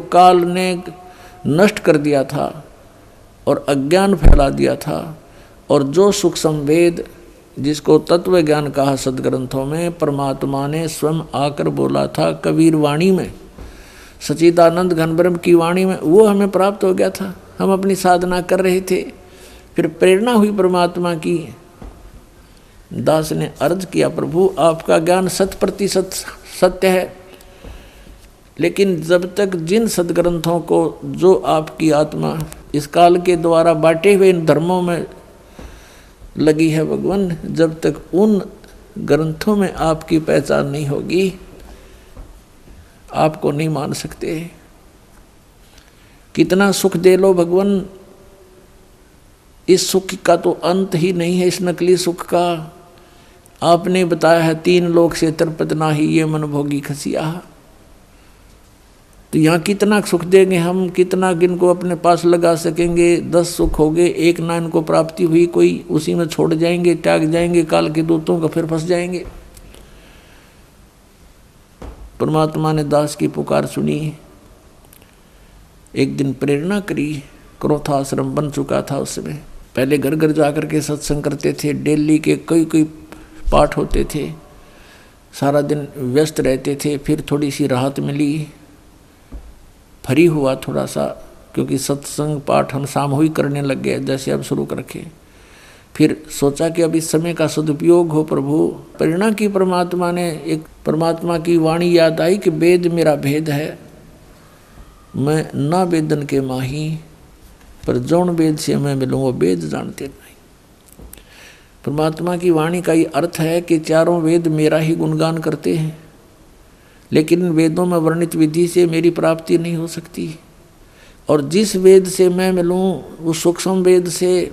काल ने नष्ट कर दिया था और अज्ञान फैला दिया था। और जो सूक्ष्म वेद जिसको तत्व ज्ञान कहा सदग्रंथों में, परमात्मा ने स्वयं आकर बोला था कबीर वाणी में, सच्चिदानंद घनब्रह्म की वाणी में, वो हमें प्राप्त हो गया था। हम अपनी साधना कर रहे थे, फिर प्रेरणा हुई परमात्मा की। दास ने अर्ज किया, प्रभु आपका ज्ञान 100% सत्य है, लेकिन जब तक जिन सदग्रंथों को जो आपकी आत्मा इस काल के द्वारा बांटे हुए इन धर्मों में लगी है भगवान, जब तक उन ग्रंथों में आपकी पहचान नहीं होगी, आपको नहीं मान सकते। कितना सुख दे लो भगवान, इस सुख का तो अंत ही नहीं है, इस नकली सुख का। आपने बताया है 3 लोक से तृप्त नाही ये मन भोगी खसिया। तो यहाँ कितना सुख देंगे हम, कितना किनको अपने पास लगा सकेंगे। 10 सुख हो गए, एक ना इनको प्राप्ति हुई, कोई उसी में छोड़ जाएंगे, त्याग जाएंगे, काल के दूतों का फिर फंस जाएंगे। परमात्मा ने दास की पुकार सुनी, एक दिन प्रेरणा करी। क्रोधाश्रम बन चुका था उस समय। पहले घर घर जाकर के सत्संग करते थे, डेली के कई पाठ होते थे, सारा दिन व्यस्त रहते थे। फिर थोड़ी सी राहत मिली, फ्री हुआ थोड़ा सा, क्योंकि सत्संग पाठ हम सामूहिक करने लग गए जैसे अब शुरू कर रखे। फिर सोचा कि अब इस समय का सदुपयोग हो प्रभु। प्रेरणा की परमात्मा ने, एक परमात्मा की वाणी याद आई कि वेद मेरा भेद है, मैं ना वेदन के माही, पर जौन वेद से मैं मिलूँ वो वेद जानते नहीं। परमात्मा की वाणी का ये अर्थ है कि चारों वेद मेरा ही गुणगान करते हैं, लेकिन वेदों में वर्णित विधि से मेरी प्राप्ति नहीं हो सकती। और जिस वेद से मैं मिलूँ उस सूक्ष्म वेद से,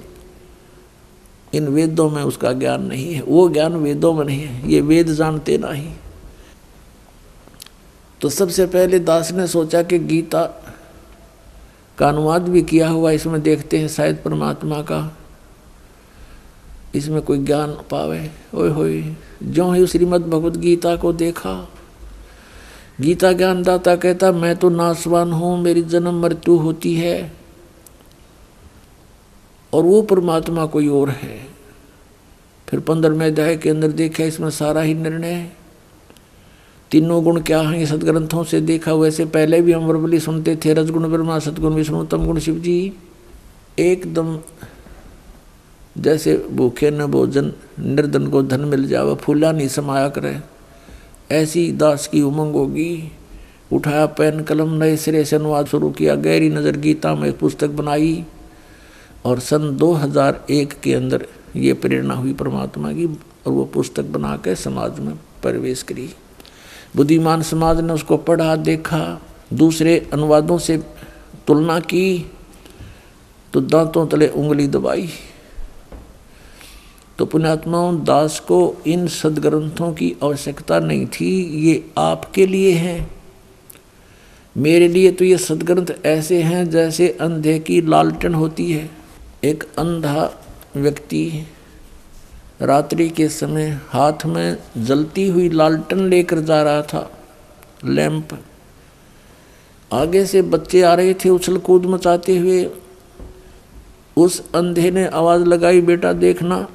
इन वेदों में उसका ज्ञान नहीं है, वो ज्ञान वेदों में नहीं है, ये वेद जानते नहीं। तो सबसे पहले दास ने सोचा कि गीता का अनुवाद भी किया हुआ, इसमें देखते हैं शायद परमात्मा का इसमें कोई ज्ञान पावे। ओए होए, जो ही श्रीमद् भगवद गीता को देखा, गीता ज्ञानदाता कहता मैं तो नासवान हूँ, मेरी जन्म मृत्यु होती है, और वो परमात्मा कोई और है। फिर 15वें अध्याय के अंदर देखा, इसमें सारा ही निर्णय है। तीनों गुण क्या हैं ये सदग्रंथों से देखा। वैसे पहले भी हम वर्बली सुनते थे, रजगुण ब्रह्मा, सतगुण विष्णु, तम गुण शिव जी। एकदम जैसे भूखे न भोजन, निर्धन को धन मिल जावे, फूला नहीं समाया करे, ऐसी दास की उमंग होगी। उठाया पेन कलम, नए सिरे से अनुवाद शुरू किया। गहरी नज़र गीता में एक पुस्तक बनाई, और सन 2001 के अंदर ये प्रेरणा हुई परमात्मा की, और वो पुस्तक बना के समाज में प्रवेश करी। बुद्धिमान समाज ने उसको पढ़ा, देखा, दूसरे अनुवादों से तुलना की, तो दांतों तले उंगली दबाई। तो पुण्यात्माओं, दास को इन सदग्रंथों की आवश्यकता नहीं थी, ये आपके लिए है। मेरे लिए तो ये सदग्रंथ ऐसे हैं जैसे अंधे की लालटेन होती है। एक अंधा व्यक्ति रात्रि के समय हाथ में जलती हुई लालटेन लेकर जा रहा था, लैंप। आगे से बच्चे आ रहे थे उछल कूद मचाते हुए। उस अंधे ने आवाज़ लगाई, बेटा देखना,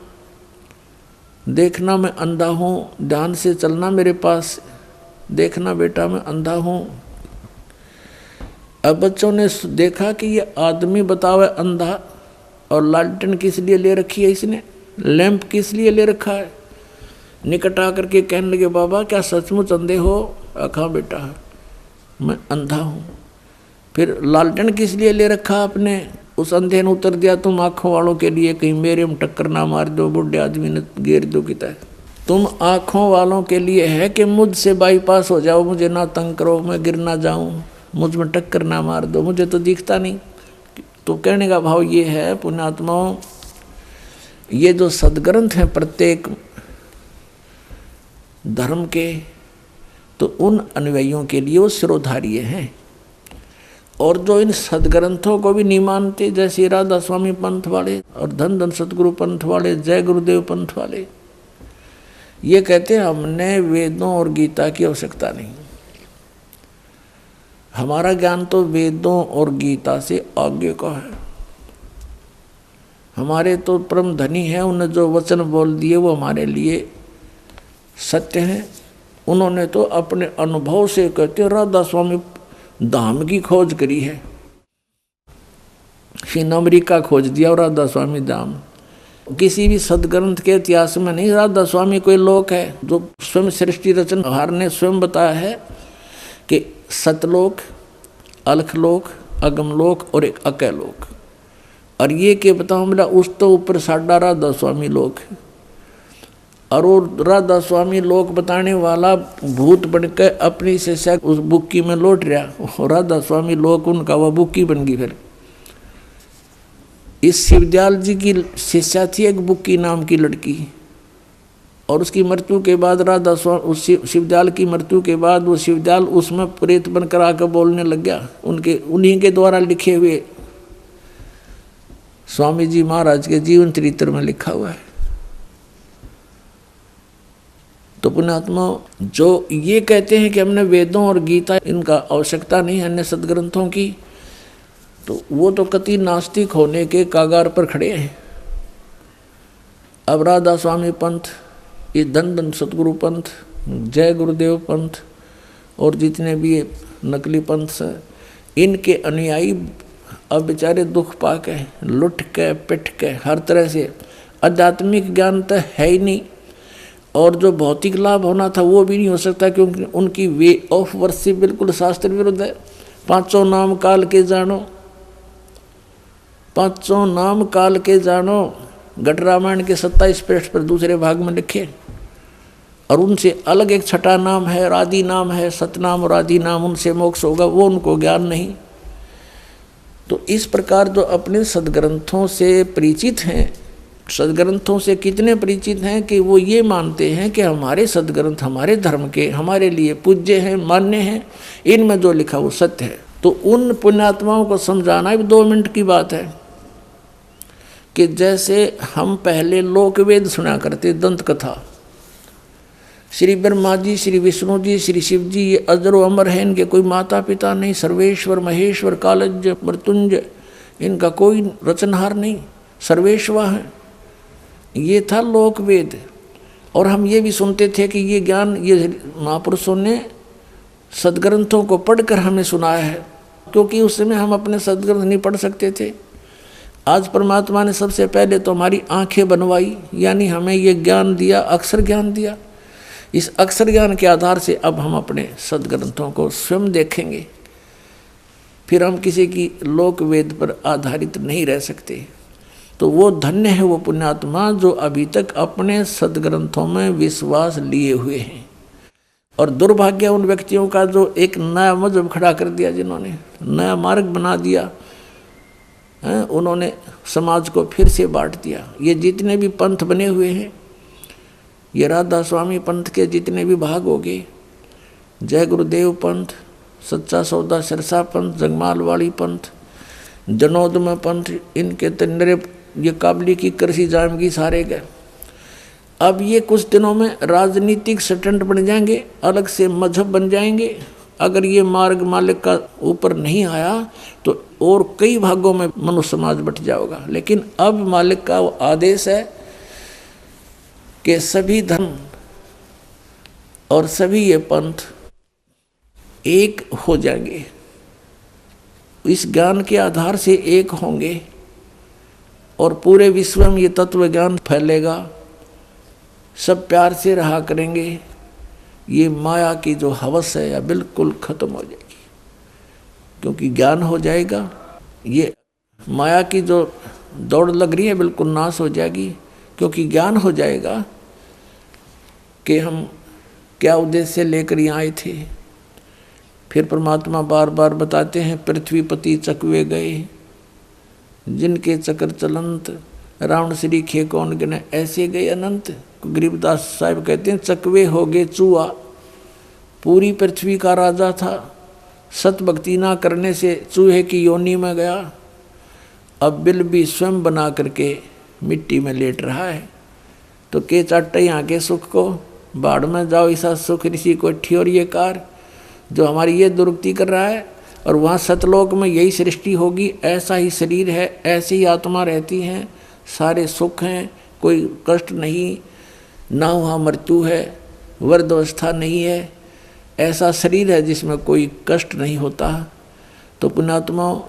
देखना मैं अंधा हूँ, ध्यान से चलना मेरे पास, देखना बेटा मैं अंधा हूँ। अब बच्चों ने देखा कि ये आदमी बतावे अंधा, और लालटेन किस लिए ले रखी है इसने, लैंप किस लिए ले रखा है। निकट आकर के कहने लगे, बाबा क्या सचमुच अंधे हो? आखा बेटा मैं अंधा हूँ। फिर लालटेन किस लिए ले रखा आपने? उस अंधे ने उत्तर दिया, तुम आँखों वालों के लिए, कहीं मेरे में टक्कर ना मार दो, बुढ़े आदमी ने घेर दो कि तुम आँखों वालों के लिए है कि मुझसे बाईपास हो जाओ, मुझे ना तंग करो, मैं गिर ना जाऊँ, मुझ में टक्कर ना मार दो, मुझे तो दिखता नहीं। तो कहने का भाव ये है पुण्यात्माओं, ये जो सदग्रंथ हैं प्रत्येक धर्म के, तो उन अनुयायियों के लिए वो शिरोधार्य हैं। और जो इन सदग्रंथों को भी नहीं मानते, जैसे राधा स्वामी पंथ वाले और धन धन सतगुरु पंथ वाले, जय गुरुदेव पंथ वाले, ये कहते हैं हमने वेदों और गीता की आवश्यकता नहीं। हमारा ज्ञान तो वेदों और गीता से आगे का है। हमारे तो परम धनी है, उन्हें जो वचन बोल दिए वो हमारे लिए सत्य हैं। उन्होंने तो अपने अनुभव से कहते राधा स्वामी धाम की खोज करी है, फिर अमेरिका खोज दिया और राधा स्वामी धाम। किसी भी सदग्रंथ के इतिहास में नहीं राधा स्वामी कोई लोक है। जो स्वयं सृष्टि रचनहार ने स्वयं बताया है कि सतलोक, अलखलोक, अगमलोक और एक अकैलोक, और ये के बताऊँ मेरा उस तो ऊपर साढ़ा राधा स्वामी लोक है। और वो राधा स्वामी लोक बताने वाला भूत बनकर अपनी शिष्या उस बुक्की में लौट रहा, और राधा स्वामी लोक उनका वह बुक्की बन गई। फिर इस शिवदयाल जी की शिष्या थी एक बुक्की नाम की लड़की, और उसकी मृत्यु के बाद राधा स्वामी उस शिवदयाल की मृत्यु के बाद वो शिवदयाल उसमें प्रेत बनकर आकर बोलने लग गया। उन्हीं के द्वारा लिखे हुए स्वामी जी महाराज के जीवन चरित्र में लिखा हुआ है। तो पुण्यात्मा जो ये कहते हैं कि हमने वेदों और गीता इनका आवश्यकता नहीं है अन्य सदग्रंथों की, तो वो तो कति नास्तिक होने के कागार पर खड़े हैं। अब राधा स्वामी पंथ, ये धन धन सतगुरु पंथ, जय गुरुदेव पंथ और जितने भी नकली पंथ हैं, इनके अनुयायी अब बेचारे दुख पा के लुट के पिट के हर तरह से आध्यात्मिक ज्ञान तो है ही नहीं, और जो भौतिक लाभ होना था वो भी नहीं हो सकता, क्योंकि उनकी वे ऑफ वर्शिप बिल्कुल शास्त्र विरुद्ध है। पांचों नाम काल के जानो, पांचों नाम काल के जानो, घट रामायण के 27 पृष्ठ पर दूसरे भाग में लिखे। और उनसे अलग एक छठा नाम है, राधि नाम है, सतनाम और आदि नाम, उनसे मोक्ष होगा, वो उनको ज्ञान नहीं। तो इस प्रकार जो अपने सदग्रंथों से परिचित हैं, सदग्रंथों से कितने परिचित हैं कि वो ये मानते हैं कि हमारे सदग्रंथ हमारे धर्म के, हमारे लिए पूज्य हैं, मान्य हैं, इनमें जो लिखा वो सत्य है। तो उन पुण्यात्माओं को समझाना भी 2 मिनट की बात है कि जैसे हम पहले लोकवेद सुना करते, दंत कथा, श्री ब्रह्मा जी, श्री विष्णु जी, श्री शिव जी, ये अजरो अमर है, इनके कोई माता पिता नहीं, सर्वेश्वर महेश्वर कालज्ञ मृत्युंजय, इनका कोई रचनहार नहीं, सर्वेश्वर है, ये था लोकवेद। और हम ये भी सुनते थे कि ये ज्ञान ये महापुरुषों ने सदग्रंथों को पढ़कर हमें सुनाया है, क्योंकि उस समय हम अपने सदग्रंथ नहीं पढ़ सकते थे। आज परमात्मा ने सबसे पहले तो हमारी आंखें बनवाई, यानी हमें ये ज्ञान दिया, अक्षर ज्ञान दिया। इस अक्षर ज्ञान के आधार से अब हम अपने सदग्रंथों को स्वयं देखेंगे, फिर हम किसी की लोक वेद पर आधारित नहीं रह सकते। तो वो धन्य है वो पुण्यात्मा जो अभी तक अपने सदग्रंथों में विश्वास लिए हुए हैं। और दुर्भाग्य उन व्यक्तियों का जो एक नया मजहब खड़ा कर दिया, जिन्होंने नया मार्ग बना दिया है, उन्होंने समाज को फिर से बांट दिया। ये जितने भी पंथ बने हुए हैं, ये राधा स्वामी पंथ के जितने भी भाग हो गए, जय गुरुदेव पंथ, सच्चा सौदा सिरसा पंथ, जगमालवाड़ी पंथ, जनोदम पंथ, इनके तंडरे ये काबली की कृषि जामगी सारे गए। अब ये कुछ दिनों में राजनीतिक स्टंट बन जाएंगे, अलग से मजहब बन जाएंगे। अगर ये मार्ग मालिक का ऊपर नहीं आया तो और कई भागों में मनुष्य समाज बट जाएगा। लेकिन अब मालिक का वो आदेश है कि सभी धर्म और सभी ये पंथ एक हो जाएंगे, इस ज्ञान के आधार से एक होंगे और पूरे विश्व में ये तत्व ज्ञान फैलेगा। सब प्यार से रहा करेंगे, ये माया की जो हवस है या बिल्कुल खत्म हो जाएगी, क्योंकि ज्ञान हो जाएगा। ये माया की जो दौड़ लग रही है बिल्कुल नाश हो जाएगी, क्योंकि ज्ञान हो जाएगा कि हम क्या उद्देश्य लेकर यहाँ आए थे। फिर परमात्मा बार बार बताते हैं, पृथ्वीपति चकवे गए जिनके चक्र चलंत, रावण श्री खे कौन गिने, ऐसे गए अनंत। गरीबदास साहब कहते हैं, चकवे हो गए चूहा, पूरी पृथ्वी का राजा था, सत भक्ति ना करने से चूहे की योनि में गया। अब बिल भी स्वयं बना करके मिट्टी में लेट रहा है। तो के चाटे यहाँ के सुख को, बाढ़ में जाओ ऐसा सुख ऋषि को ठियोर ये कार, जो हमारी ये दुरुक्ति कर रहा है। और वहाँ सतलोक में यही सृष्टि होगी, ऐसा ही शरीर है, ऐसी ही आत्मा रहती है, सारे सुख हैं, कोई कष्ट नहीं, ना वहाँ मृत्यु है, वृद्धावस्था नहीं है, ऐसा शरीर है जिसमें कोई कष्ट नहीं होता। तो पुण्यात्माओं,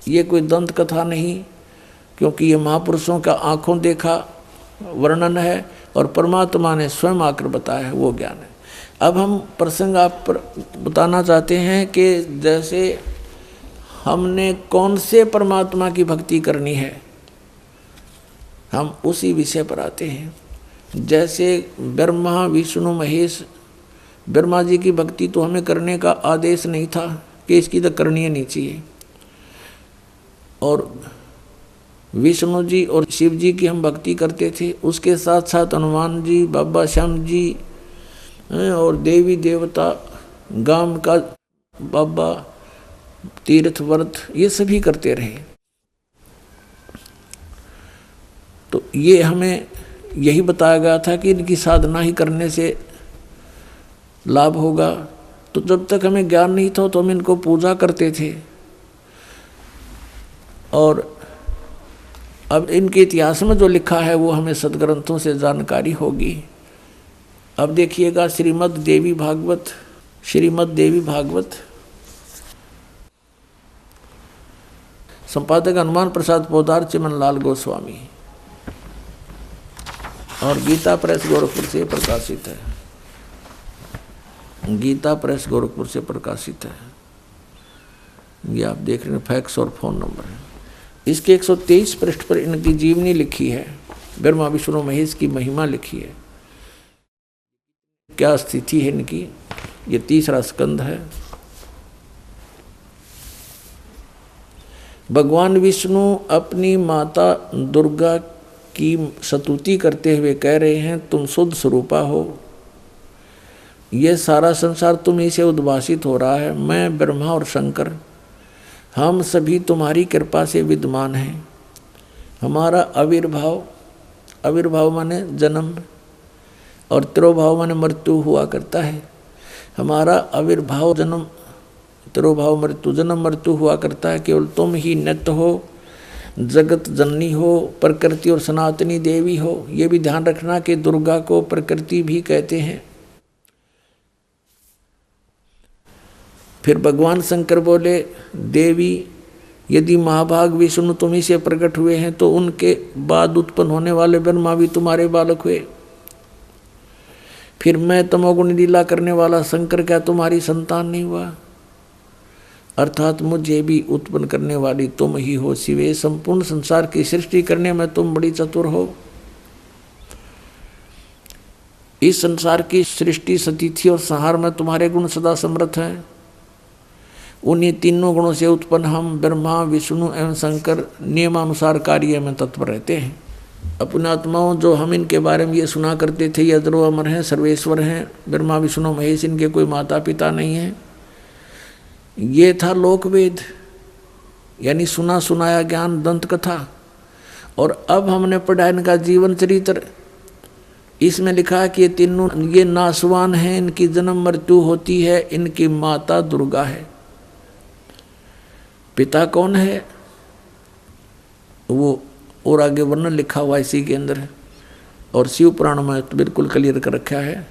ये कोई दंत कथा नहीं, क्योंकि ये महापुरुषों का आँखों देखा वर्णन है और परमात्मा ने स्वयं आकर बताया है, वो ज्ञान है। अब हम प्रसंग आप पर बताना चाहते हैं कि जैसे हमने कौन से परमात्मा की भक्ति करनी है, हम उसी विषय पर आते हैं। जैसे ब्रह्मा विष्णु महेश, ब्रह्मा जी की भक्ति तो हमें करने का आदेश नहीं था कि इसकी तो करनी नहीं चाहिए, और विष्णु जी और शिव जी की हम भक्ति करते थे, उसके साथ साथ हनुमान जी, बाबा श्याम जी और देवी देवता, गांव का बाबा, तीर्थ व्रत, ये सभी करते रहे। तो ये हमें यही बताया गया था कि इनकी साधना ही करने से लाभ होगा। तो जब तक हमें ज्ञान नहीं था तो हम इनको पूजा करते थे, और अब इनके इतिहास में जो लिखा है वो हमें सदग्रंथों से जानकारी होगी। अब देखिएगा श्रीमद् देवी भागवत, श्रीमद् देवी भागवत, संपादक हनुमान प्रसाद पोदार, चिमनलाल गोस्वामी, और गीता प्रेस गोरखपुर से प्रकाशित है। गीता प्रेस गोरखपुर से प्रकाशित है। ये आप देख रहे हैं, फैक्स और फोन नंबर है। इसके 123 पृष्ठ पर इनकी जीवनी लिखी है, ब्रह्मा विष्णु महेश की महिमा लिखी है, क्या स्थिति है इनकी। ये 3रा स्कंद है। भगवान विष्णु अपनी माता दुर्गा की स्तुति करते हुए कह रहे हैं, तुम शुद्ध स्वरूपा हो, ये सारा संसार तुम ही से उद्भासित हो रहा है। मैं ब्रह्मा और शंकर, हम सभी तुम्हारी कृपा से विद्यमान हैं। हमारा आविर्भाव, आविर्भाव माने जन्म, और तिरोभाव माने मृत्यु हुआ करता है। हमारा आविर्भाव, जन्म, तिरोभाव, मृत्यु, जन्म मृत्यु हुआ करता है। केवल तुम ही नित्य हो, जगत जननी हो, प्रकृति और सनातनी देवी हो। ये भी ध्यान रखना कि दुर्गा को प्रकृति भी कहते हैं। फिर भगवान शंकर बोले, देवी यदि महाभाग विष्णु तुम ही से प्रकट हुए हैं तो उनके बाद उत्पन्न होने वाले ब्रह्मा भी तुम्हारे बालक हुए। फिर मैं तमोगुण लीला करने वाला शंकर क्या तुम्हारी संतान नहीं हुआ? अर्थात मुझे भी उत्पन्न करने वाली तुम ही हो शिवे। संपूर्ण संसार की सृष्टि करने में तुम बड़ी चतुर हो। इस संसार की सृष्टि, स्थिति और संहार में तुम्हारे गुण सदा समर्थ हैं। उन्हीं तीनों गुणों से उत्पन्न हम ब्रह्मा विष्णु एवं शंकर नियमानुसार कार्य में तत्पर रहते हैं। अपने आत्माओं, जो हम इनके बारे में ये सुना करते थे, ये अजरो अमर हैं, सर्वेश्वर हैं, ब्रह्मा विष्णु महेश, इनके कोई माता पिता नहीं हैं, ये था लोकवेद, यानी सुना सुनाया ज्ञान, दंत कथा। और अब हमने पढ़ा इनका जीवन चरित्र। इसमें लिखा है कि ये तीनों ये नासवान हैं, इनकी जन्म मृत्यु होती है, इनकी माता दुर्गा है। पिता कौन है वो और आगे वर्णन लिखा हुआ इसी के अंदर है, और शिव पुराण में तो बिल्कुल क्लियर कर रखा है,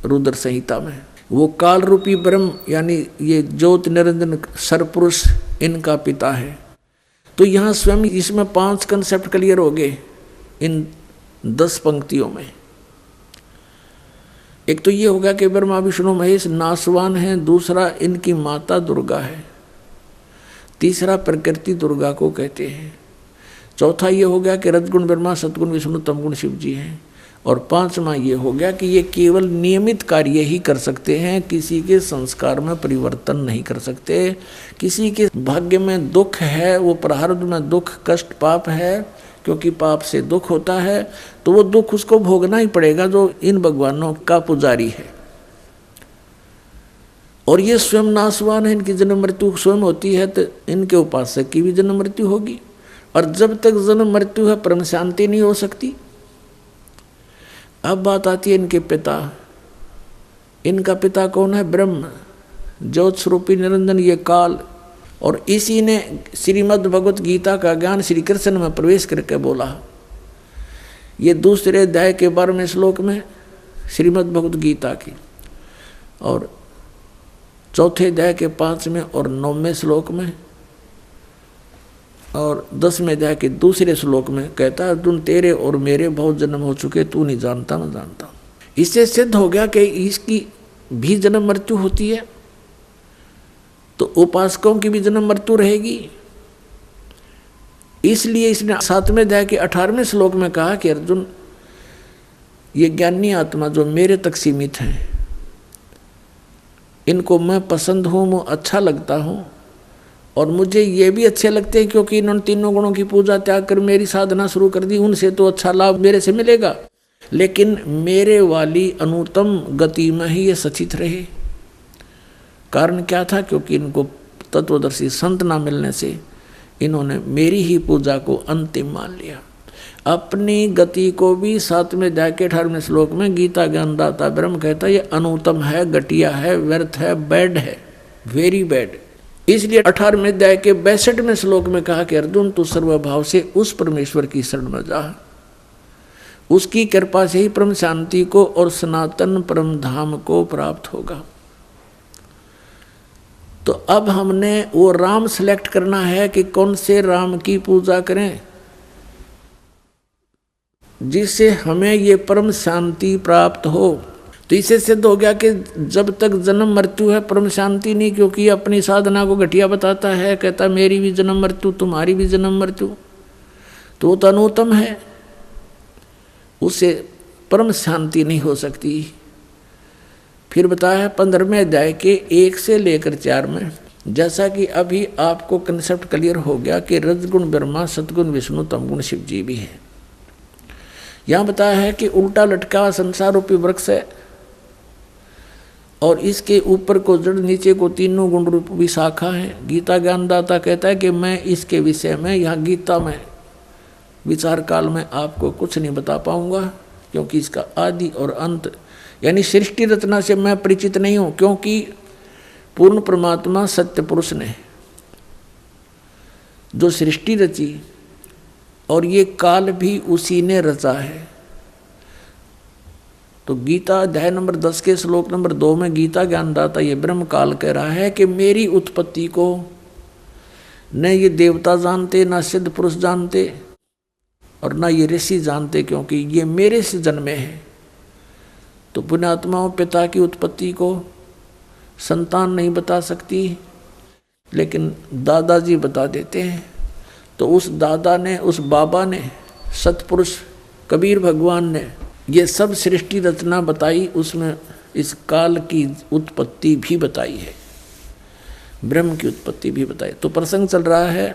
रुद्र संहिता में। वो काल रूपी ब्रह्म यानी ये ज्योत निरंजन सरपुरुष इनका पिता है। तो यहाँ स्वयं इसमें 5 कंसेप्ट क्लियर हो गए इन 10 पंक्तियों में। एक तो ये होगा कि ब्रह्मा विष्णु महेश नासवान है, दूसरा इनकी माता दुर्गा है, तीसरा प्रकृति दुर्गा को कहते हैं, चौथा ये हो गया कि रजगुण ब्रह्मा, सतगुण विष्णु, तमगुण शिव जी हैं, और 5वां ये हो गया कि ये केवल नियमित कार्य ही कर सकते हैं, किसी के संस्कार में परिवर्तन नहीं कर सकते। किसी के भाग्य में दुख है, वो प्रारब्ध में दुख, कष्ट, पाप है, क्योंकि पाप से दुख होता है, तो वो दुख उसको भोगना ही पड़ेगा जो इन भगवानों का पुजारी है। और ये स्वयं नासवान है, इनकी जन्म मृत्यु स्वयं होती है, तो इनके उपासक की भी जन्म मृत्यु होगी। और जब तक जन्म मृत्यु है परम शांति नहीं हो सकती। अब बात आती है इनके पिता। इनका पिता कौन है? ब्रह्म। ज्योत स्वरूपी निरंजन ये काल। और इसी ने श्रीमद् भगवत गीता का ज्ञान श्री कृष्ण में प्रवेश करके बोला। ये दूसरे अध्याय के 12वें श्लोक में श्रीमद् भगवत गीता की, और चौथे अध्याय के 5वें और 9वें श्लोक में, और 10वें अध्याय के दूसरे श्लोक में कहता है, अर्जुन तेरे और मेरे बहुत जन्म हो चुके, तू नहीं जानता मैं जानता। इससे सिद्ध हो गया कि इसकी भी जन्म मृत्यु होती है, तो उपासकों की भी जन्म मृत्यु रहेगी। इसलिए इसने 7वें अध्याय के 18वें श्लोक में कहा कि अर्जुन, ये ज्ञानी आत्मा जो मेरे तक सीमित है, इनको मैं पसंद हूँ, मैं अच्छा लगता हूँ, और मुझे ये भी अच्छे लगते हैं क्योंकि इन्होंने तीनों गुणों की पूजा त्याग कर मेरी साधना शुरू कर दी। उनसे तो अच्छा लाभ मेरे से मिलेगा, लेकिन मेरे वाली अनुत्तम गति में ही ये सचित रहे। कारण क्या था? क्योंकि इनको तत्वदर्शी संत ना मिलने से इन्होंने मेरी ही पूजा को अंतिम मान लिया। अपनी गति को भी 7वें अध्याय के 18वें श्लोक में गीता ज्ञानदाता ब्रह्म कहता है, ये अनुत्तम है, घटिया है, व्यर्थ है, बैड है, वेरी बैड। इसलिए 18वें अध्याय के 62वें श्लोक में कहा कि अर्जुन तू सर्वभाव से उस परमेश्वर की शरण में जा, उसकी कृपा से ही परम शांति को और सनातन परम धाम को प्राप्त होगा। तो अब हमने वो राम सिलेक्ट करना है कि कौन से राम की पूजा करें जिससे हमें ये परम शांति प्राप्त हो। तो इससे सिद्ध हो गया कि जब तक जन्म मृत्यु है परम शांति नहीं, क्योंकि अपनी साधना को घटिया बताता है, कहता मेरी भी जन्म मृत्यु, तुम्हारी भी जन्म मृत्यु, तो वो तो अनुत्तम है, उससे परम शांति नहीं हो सकती। फिर बताया है 15वें अध्याय के 1 से लेकर 4 में, जैसा कि अभी आपको कंसेप्ट क्लियर हो गया कि रजगुण ब्रह्मा, सतगुण विष्णु, तमगुण शिव जी भी है। यहाँ बताया है कि उल्टा लटका संसार रूपी वृक्ष है और इसके ऊपर को जड़, नीचे को तीनों गुण रूपी शाखा है। गीता ज्ञानदाता कहता है कि मैं इसके विषय में यहाँ गीता में विचार काल में आपको कुछ नहीं बता पाऊंगा, क्योंकि इसका आदि और अंत यानी सृष्टि रचना से मैं परिचित नहीं हूँ, क्योंकि पूर्ण परमात्मा सत्य पुरुष ने जो सृष्टि रची और ये काल भी उसी ने रचा है। तो गीता अध्याय नंबर 10 के श्लोक नंबर 2 में गीता ज्ञानदाता ये ब्रह्म काल कह रहा है कि मेरी उत्पत्ति को न ये देवता जानते, ना सिद्ध पुरुष जानते, और ना ये ऋषि जानते, क्योंकि ये मेरे से जन्मे हैं। तो पुण्यात्माओं, पिता की उत्पत्ति को संतान नहीं बता सकती, लेकिन दादाजी बता देते हैं। तो उस दादा ने, उस बाबा ने, सतपुरुष कबीर भगवान ने ये सब सृष्टि रचना बताई, उसमें इस काल की उत्पत्ति भी बताई है, ब्रह्म की उत्पत्ति भी बताई। तो प्रसंग चल रहा है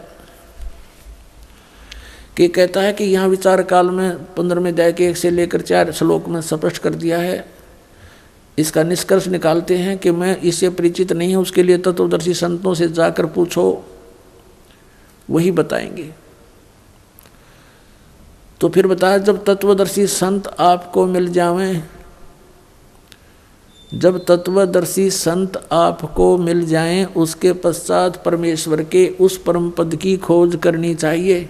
कि कहता है कि यहाँ विचार काल में 15वें अध्याय के 1 से लेकर 4 श्लोक में स्पष्ट कर दिया है। इसका निष्कर्ष निकालते हैं कि मैं इससे परिचित नहीं हूँ, उसके लिए तत्वदर्शी संतों से जाकर पूछो, वही बताएंगे। तो फिर बताया, जब तत्वदर्शी संत आपको मिल जावें, जब तत्वदर्शी संत आपको मिल जाएं, उसके पश्चात परमेश्वर के उस परम पद की खोज करनी चाहिए,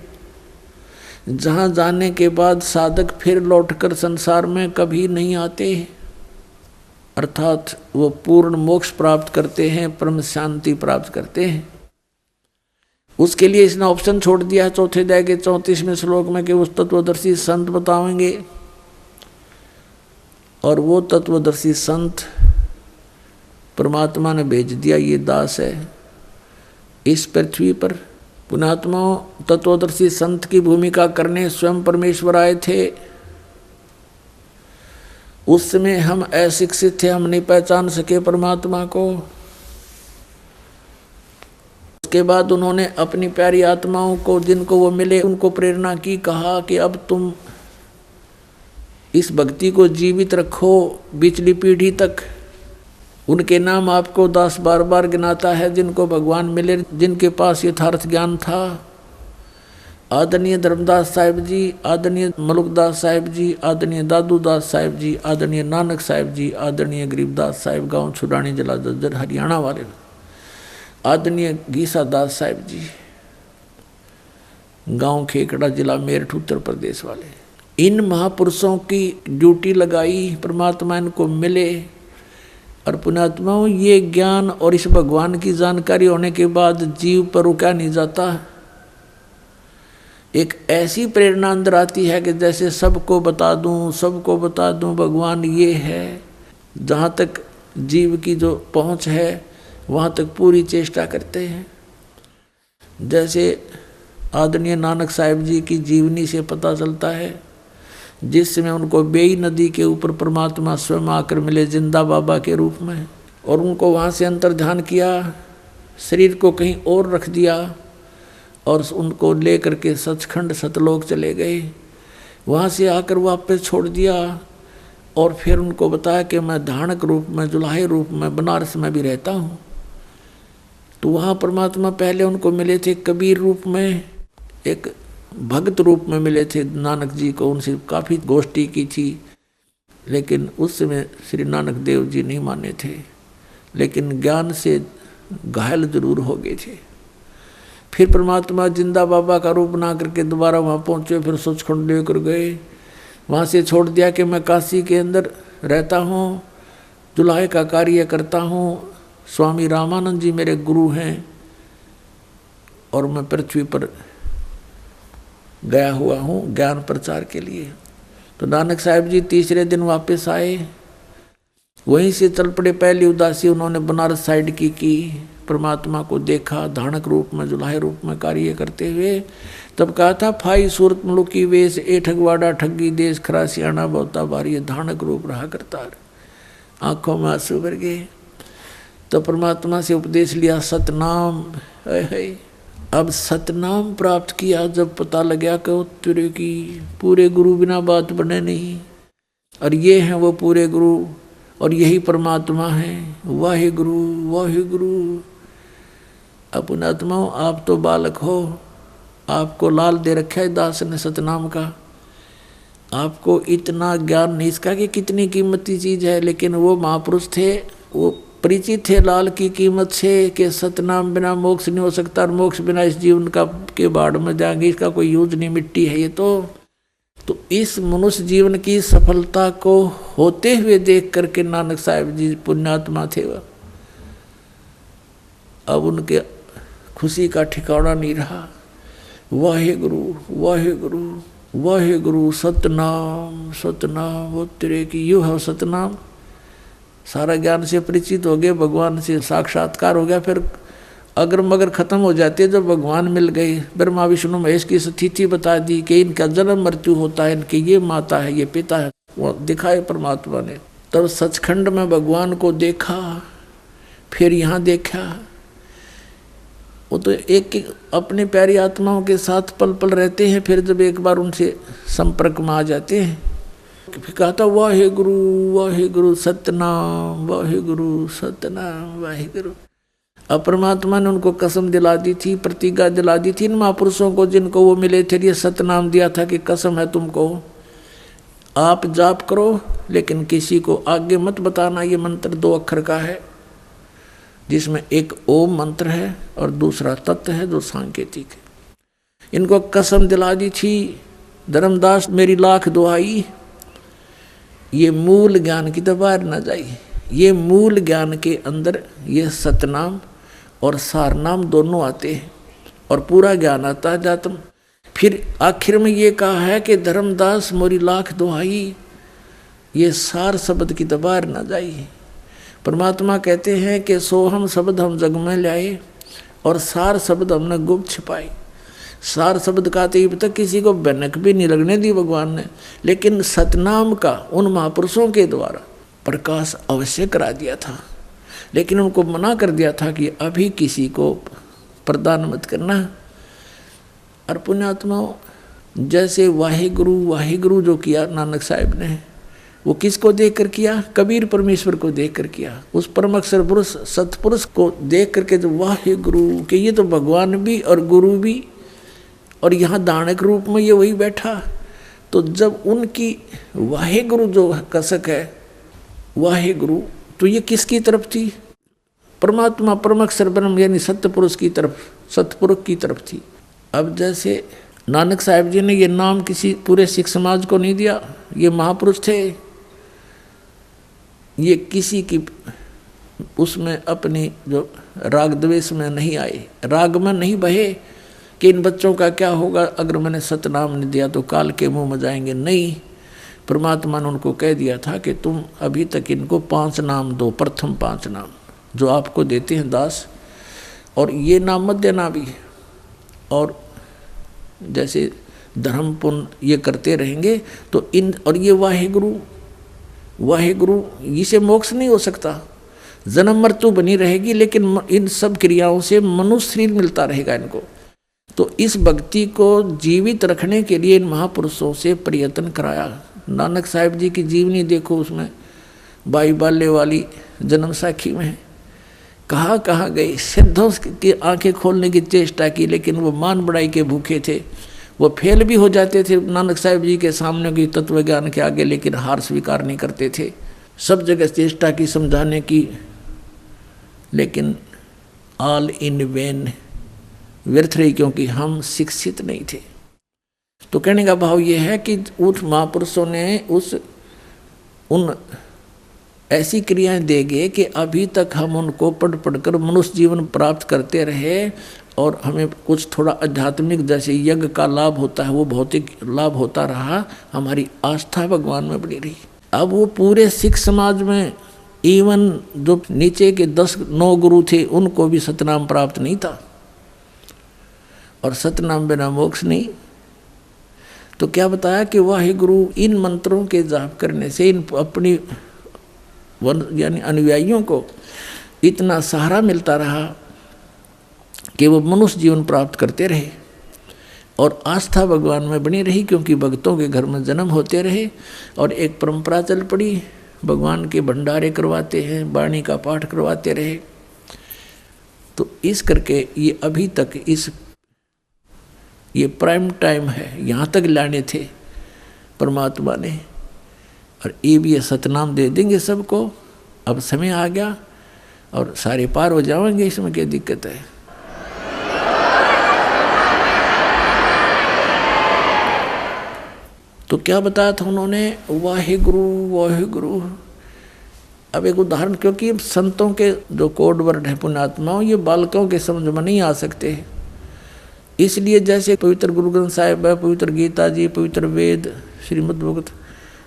जहाँ जाने के बाद साधक फिर लौटकर संसार में कभी नहीं आते, अर्थात वो पूर्ण मोक्ष प्राप्त करते हैं, परम शांति प्राप्त करते हैं। उसके लिए इसने ऑप्शन छोड़ दिया है 4थे अध्याय के 34वें श्लोक में कि उस तत्वदर्शी संत बताएंगे, और वो तत्वदर्शी संत परमात्मा ने भेज दिया। ये दास है इस पृथ्वी पर। पुण्यात्माओं, तत्वदर्शी संत की भूमिका करने स्वयं परमेश्वर आए थे। उस समय हम अशिक्षित थे, हम नहीं पहचान सके परमात्मा को। उसके बाद उन्होंने अपनी प्यारी आत्माओं को, जिनको वो मिले, उनको प्रेरणा की, कहा कि अब तुम इस भक्ति को जीवित रखो पिछली पीढ़ी तक। उनके नाम आपको दास बार बार गिनाता है, जिनको भगवान मिले, जिनके पास यथार्थ ज्ञान था। आदरणीय धर्मदास साहिब जी, आदरणीय मलुकदास साहिब जी, आदरणीय दादूदास साहिब जी, आदरणीय नानक साहिब जी, आदरणीय गरीबदास साहिब गांव छुड़ानी जिला जज्जर हरियाणा वाले, आदरणीय गीसा दास साहिब जी गांव खेकड़ा जिला मेरठ उत्तर प्रदेश वाले, इन महापुरुषों की ड्यूटी लगाई, परमात्मा इनको मिले। और पुण्यात्माओं, ये ज्ञान और इस भगवान की जानकारी होने के बाद जीव पर रुका नहीं जाता। एक ऐसी प्रेरणा अंदर आती है कि जैसे सबको बता दूं, सबको बता दूं भगवान ये है। जहाँ तक जीव की जो पहुँच है वहाँ तक पूरी चेष्टा करते हैं। जैसे आदरणीय नानक साहिब जी की जीवनी से पता चलता है, जिस समय उनको बेई नदी के ऊपर परमात्मा स्वयं आकर मिले जिंदा बाबा के रूप में, और उनको वहाँ से अंतर ध्यान किया, शरीर को कहीं और रख दिया और उनको ले करके सचखंड सतलोक चले गए। वहाँ से आकर वापस छोड़ दिया और फिर उनको बताया कि मैं धानक रूप में, जुलाहे रूप में बनारस में भी रहता हूँ। तो वहाँ परमात्मा पहले उनको मिले थे कबीर रूप में, एक भक्त रूप में मिले थे नानक जी को, उनसे काफ़ी गोष्ठी की थी, लेकिन उस समय श्री नानक देव जी नहीं माने थे, लेकिन ज्ञान से घायल जरूर हो गए थे। फिर परमात्मा जिंदा बाबा का रूप बना करके दोबारा वहाँ पहुँचे, फिर सचखंड लेकर गए। वहाँ से छोड़ दिया कि मैं काशी के अंदर रहता हूँ, जुलाहे का कार्य करता हूँ, स्वामी रामानंद जी मेरे गुरु हैं और मैं पृथ्वी पर गया हुआ हूँ ज्ञान प्रचार के लिए। तो नानक साहिब जी तीसरे दिन वापस आए, वहीं से चल पड़े। पहली उदासी उन्होंने बनारस साइड की परमात्मा को देखा धानक रूप में, जुलाहे रूप में कार्य करते हुए। तब कहा था, फाई सूरत मुलुकी वेश ए ठगवाड़ा ठगी देश खरा सियाणा बहुता भारी, धानक रूप रहा करता। आंखों में आंसू भर गए। तो परमात्मा से उपदेश लिया सतनाम। अब सतनाम प्राप्त किया, जब पता लगा कि तेरे की पूरे गुरु बिना बात बने नहीं, और ये हैं वो पूरे गुरु, और यही परमात्मा है। वाहे गुरु वाहे गुरु। अब पुण्यात्माओं, आप तो बालक हो, आपको लाल दे रखा है दास ने सतनाम का, आपको इतना ज्ञान नहीं इसका कि कितनी कीमती चीज़ है, लेकिन वो महापुरुष थे, वो परिचित थे लाल की कीमत से कि सतनाम बिना मोक्ष नहीं हो सकता, और मोक्ष बिना इस जीवन का के बाढ़ में जाएंगे, इसका कोई यूज नहीं, मिट्टी है ये तो इस मनुष्य जीवन की सफलता को होते हुए देख करके नानक साहिब जी पुण्यात्मा थे वह। अब उनके खुशी का ठिकाना नहीं रहा। वाहे गुरु वाहे गुरु वाहे गुरु, सतनाम सतनाम वो तेरे की, यू है सतनाम। सारा ज्ञान से परिचित हो गए, भगवान से साक्षात्कार हो गया। फिर अगर मगर खत्म हो जाती है, जब भगवान मिल गए, ब्रह्मा विष्णु महेश की स्थिति बता दी कि इनका जन्म मृत्यु होता है, इनकी ये माता है ये पिता है, वो दिखाए परमात्मा ने। तब सचखंड में भगवान को देखा, फिर यहाँ देखा। वो तो एक अपनी प्यारी आत्माओं के साथ पल पल रहते हैं, फिर जब एक बार उनसे संपर्क में आ जाते हैं, फिर कहा था वाहे गुरु सतनाम, वाहे गुरु सतनाम, वाहे गुरु। अब परमात्मा ने उनको कसम दिला दी थी, प्रतिज्ञा दिला दी थी इन महापुरुषों को जिनको वो मिले थे। ये सतनाम दिया था कि कसम है तुमको, आप जाप करो लेकिन किसी को आगे मत बताना। ये मंत्र 2 अक्षर का है, जिसमें एक ओम मंत्र है और दूसरा तत्व है जो सांकेतिक है। इनको कसम दिला दी थी, धर्मदास मेरी लाख दुहाई, ये मूल ज्ञान की तो बाहर न जाइए। ये मूल ज्ञान के अंदर ये सतनाम और सारनाम दोनों आते हैं, और पूरा ज्ञान आता है जातम। फिर आखिर में ये कहा है कि धर्मदास मोरी लाख दुहाई, ये सार शब्द की तो बाहर न जाइए। परमात्मा कहते हैं कि सोहम शब्द हम जग में लाए और सार शब्द हमने गुप्त छिपाए। सार शब्द का तो अब तक किसी को भनक भी नहीं लगने दी भगवान ने, लेकिन सतनाम का उन महापुरुषों के द्वारा प्रकाश अवश्य करा दिया था। लेकिन उनको मना कर दिया था कि अभी किसी को प्रदान मत करना। और पुण्यात्माओं, जैसे वाहिगुरु जो किया नानक साहिब ने, वो किसको देख कर किया? कबीर परमेश्वर को देख कर किया। उस परम अक्षर पुरुष सतपुरुष को देख करके जो वाहिगुरु के, ये तो भगवान भी और गुरु भी और यहाँ दानक रूप में ये वही बैठा। तो जब उनकी वाहेगुरु जो कसक है, वाहेगुरु, तो ये किसकी तरफ थी? परमात्मा परमअक्षर ब्रह्म यानी सत्य पुरुष की तरफ, सतपुरुष की तरफ थी। अब जैसे नानक साहब जी ने ये नाम किसी पूरे सिख समाज को नहीं दिया, ये महापुरुष थे, ये किसी की उसमें अपनी जो राग द्वेष में नहीं आए, राग में नहीं बहे कि इन बच्चों का क्या होगा अगर मैंने सतनाम नहीं दिया तो काल के मुंह में जाएंगे। नहीं, परमात्मा ने उनको कह दिया था कि तुम अभी तक इनको 5 नाम दो, प्रथम 5 नाम जो आपको देते हैं दास, और ये नाम मत देना भी। और जैसे धर्म पुण्य ये करते रहेंगे तो इन, और ये वाहेगुरु, वाहेगुरु इसे मोक्ष नहीं हो सकता, जन्म मृत्यु बनी रहेगी, लेकिन इन सब क्रियाओं से मनुष्य शरीर मिलता रहेगा इनको। तो इस भक्ति को जीवित रखने के लिए इन महापुरुषों से प्रयत्न कराया। नानक साहिब जी की जीवनी देखो, उसमें बाई बाले वाली जन्म साखी में कहाँ कहाँ गए, सिद्धों की आंखें खोलने की चेष्टा की, लेकिन वो मान बड़ाई के भूखे थे, वो फेल भी हो जाते थे नानक साहिब जी के सामने की तत्व ज्ञान के आगे, लेकिन हार स्वीकार नहीं करते थे। सब जगह चेष्टा की समझाने की, लेकिन ऑल इन वेन, व्यर्थ रही, क्योंकि हम शिक्षित नहीं थे। तो कहने का भाव ये है कि उस महापुरुषों ने उन ऐसी क्रियाएं देंगे कि अभी तक हम उनको पढ़ पढ़कर मनुष्य जीवन प्राप्त करते रहे, और हमें कुछ थोड़ा आध्यात्मिक जैसे यज्ञ का लाभ होता है वो भौतिक लाभ होता रहा, हमारी आस्था भगवान में बनी रही। अब वो पूरे सिख समाज में इवन जो नीचे के 10-9 गुरु थे उनको भी सतनाम प्राप्त नहीं था, और सतनाम बिना मोक्ष नहीं। तो क्या बताया कि वाहेगुरु इन मंत्रों के जाप करने से इन अपनी यानी अनुयायियों को इतना सहारा मिलता रहा कि वो मनुष्य जीवन प्राप्त करते रहे, और आस्था भगवान में बनी रही, क्योंकि भक्तों के घर में जन्म होते रहे, और एक परंपरा चल पड़ी, भगवान के भंडारे करवाते हैं, वाणी का पाठ करवाते रहे। तो इस करके ये अभी तक ये प्राइम टाइम है, यहाँ तक लाने थे परमात्मा ने, और ये भी ये सतनाम दे देंगे सबको। अब समय आ गया और सारे पार हो जाएंगे, इसमें क्या दिक्कत है। तो क्या बताया था उन्होंने, वाहेगुरु वाहेगुरु। अब एक उदाहरण, क्योंकि संतों के जो कोड वर्ड है पुण्यात्माओं, ये बालकों के समझ में नहीं आ सकते, इसलिए जैसे पवित्र गुरु ग्रंथ साहिब है, पवित्र गीता जी, पवित्र वेद, श्रीमद् भगवत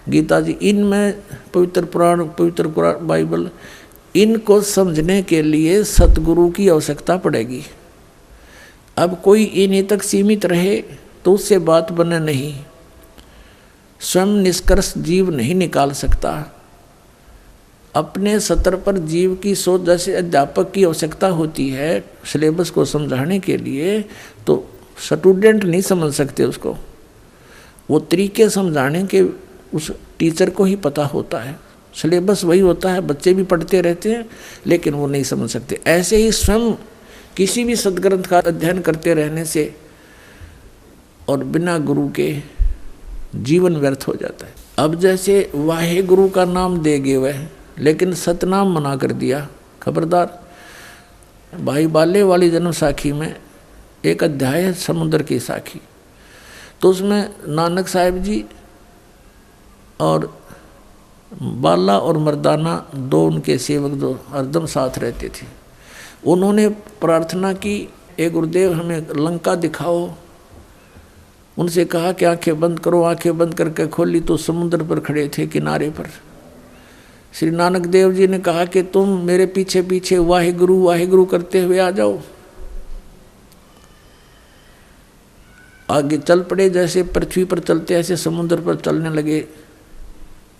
गीता जी, इनमें पवित्र पुराण, पवित्र बाइबल, इनको समझने के लिए सतगुरु की आवश्यकता पड़ेगी। अब कोई इन्हीं तक सीमित रहे तो उससे बात बने नहीं, स्वयं निष्कर्ष जीव नहीं निकाल सकता। अपने सत्र पर जीव की सोच, जैसे अध्यापक की आवश्यकता होती है सिलेबस को समझाने के लिए, तो स्टूडेंट नहीं समझ सकते उसको, वो तरीके समझाने के उस टीचर को ही पता होता है। सिलेबस वही होता है, बच्चे भी पढ़ते रहते हैं लेकिन वो नहीं समझ सकते। ऐसे ही स्वयं किसी भी सदग्रंथ का अध्ययन करते रहने से और बिना गुरु के जीवन व्यर्थ हो जाता है। अब जैसे वाहे गुरु का नाम दे गए वह, लेकिन सतनाम मना कर दिया, खबरदार। भाई बाले वाली जन्म साखी में एक अध्याय है समुद्र की साखी, तो उसमें नानक साहिब जी और बाला और मर्दाना दो उनके सेवक जो हरदम साथ रहते थे, उन्होंने प्रार्थना की, ए गुरुदेव हमें लंका दिखाओ। उनसे कहा कि आंखें बंद करो, आंखें बंद करके खोली तो समुद्र पर खड़े थे किनारे पर। श्री नानक देव जी ने कहा कि तुम मेरे पीछे पीछे वाहेगुरु करते हुए आ जाओ। आगे चल पड़े, जैसे पृथ्वी पर चलते ऐसे समुद्र पर चलने लगे।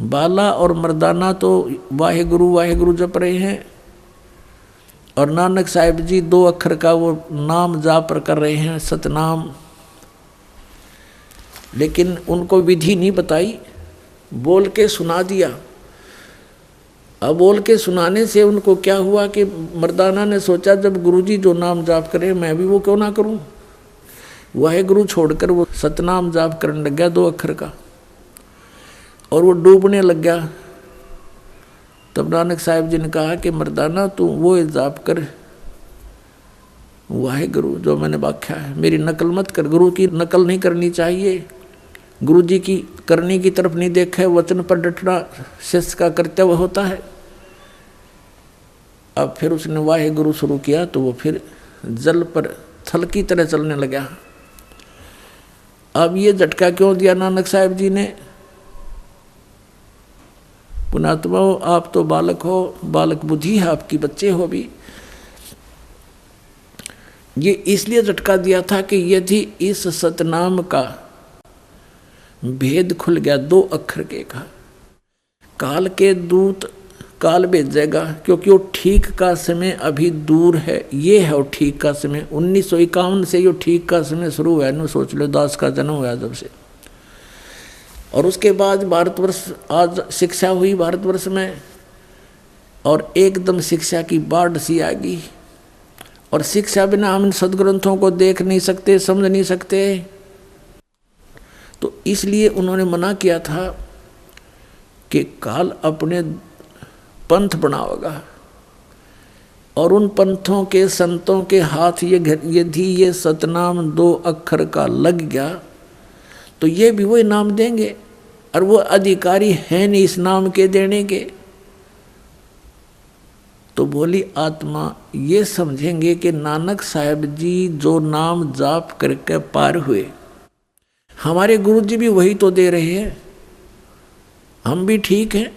बाला और मर्दाना तो वाहेगुरु जप रहे हैं, और नानक साहिब जी 2 अक्षर का वो नाम जाप कर रहे हैं, सतनाम। लेकिन उनको विधि नहीं बताई, बोल के सुना दिया। अब बोल के सुनाने से उनको क्या हुआ कि मर्दाना ने सोचा जब गुरुजी जो नाम जाप करे मैं भी वो क्यों ना करूं। वाहेगुरु छोड़कर वो सतनाम जाप करने लग गया 2 अक्षर का, और वो डूबने लग गया। तब नानक साहब जी ने कहा कि मर्दाना तू वो जाप कर वाहेगुरु जो मैंने व्याख्या है, मेरी नकल मत कर। गुरु की नकल नहीं करनी चाहिए, गुरु जी की करने की तरफ नहीं देखा है, वचन पर डटना शिष्य का कर्तव्य होता है। अब फिर उसने वाहेगुरु शुरू किया तो वो फिर जल पर थल की तरह चलने लगा। अब ये झटका क्यों दिया नानक साहब जी ने? पुणात्मा हो, आप तो बालक हो, बालक बुद्धि है आपकी, बच्चे हो भी। ये इसलिए झटका दिया था कि यदि इस सतनाम का भेद खुल गया 2 अक्षर के का, काल के दूत काल भेजेगा, क्योंकि वो ठीक का समय अभी दूर है। ये है वो ठीक का समय। 1951 से यो ठीक का समय शुरू हुआ है। सोच लो, दास का जन्म हुआ जब से, और उसके बाद भारतवर्ष आज शिक्षा हुई भारतवर्ष में, और एकदम शिक्षा की बाढ़ सी आ गई। और शिक्षा बिना हम इन सदग्रंथों को देख नहीं सकते, समझ नहीं सकते। तो इसलिए उन्होंने मना किया था कि काल अपने पंथ बनाओगा, और उन पंथों के संतों के हाथ यदि ये सतनाम 2 अक्षर का लग गया तो ये भी वही नाम देंगे, और वो अधिकारी हैं नहीं इस नाम के देने के। तो बोली आत्मा ये समझेंगे कि नानक साहब जी जो नाम जाप करके पार हुए, हमारे गुरु जी भी वही तो दे रहे हैं, हम भी ठीक हैं।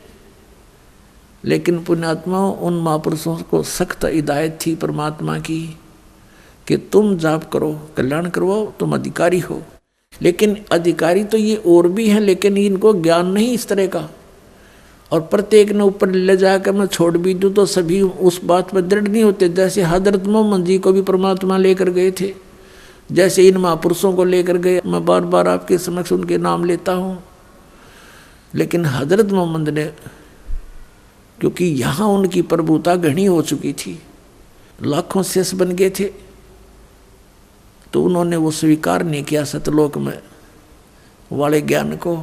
लेकिन पुण्यात्माओं, उन महापुरुषों को सख्त हिदायत थी परमात्मा की कि तुम जाप करो, कल्याण करवाओ, तुम अधिकारी हो। लेकिन अधिकारी तो ये और भी हैं, लेकिन इनको ज्ञान नहीं इस तरह का। और प्रत्येक ने ऊपर ले जाकर मैं छोड़ भी दूँ तो सभी उस बात पर दृढ़ नहीं होते। जैसे हजरत मोहम्मद जी को भी परमात्मा लेकर गए थे, जैसे इन महापुरुषों को लेकर गए। मैं बार बार आपके समक्ष उनके नाम लेता हूँ, लेकिन हजरत मोहम्मद ने, क्योंकि यहाँ उनकी प्रभुता घनी हो चुकी थी, लाखों शिष्य बन गए थे, तो उन्होंने वो स्वीकार नहीं किया सतलोक में वाले ज्ञान को,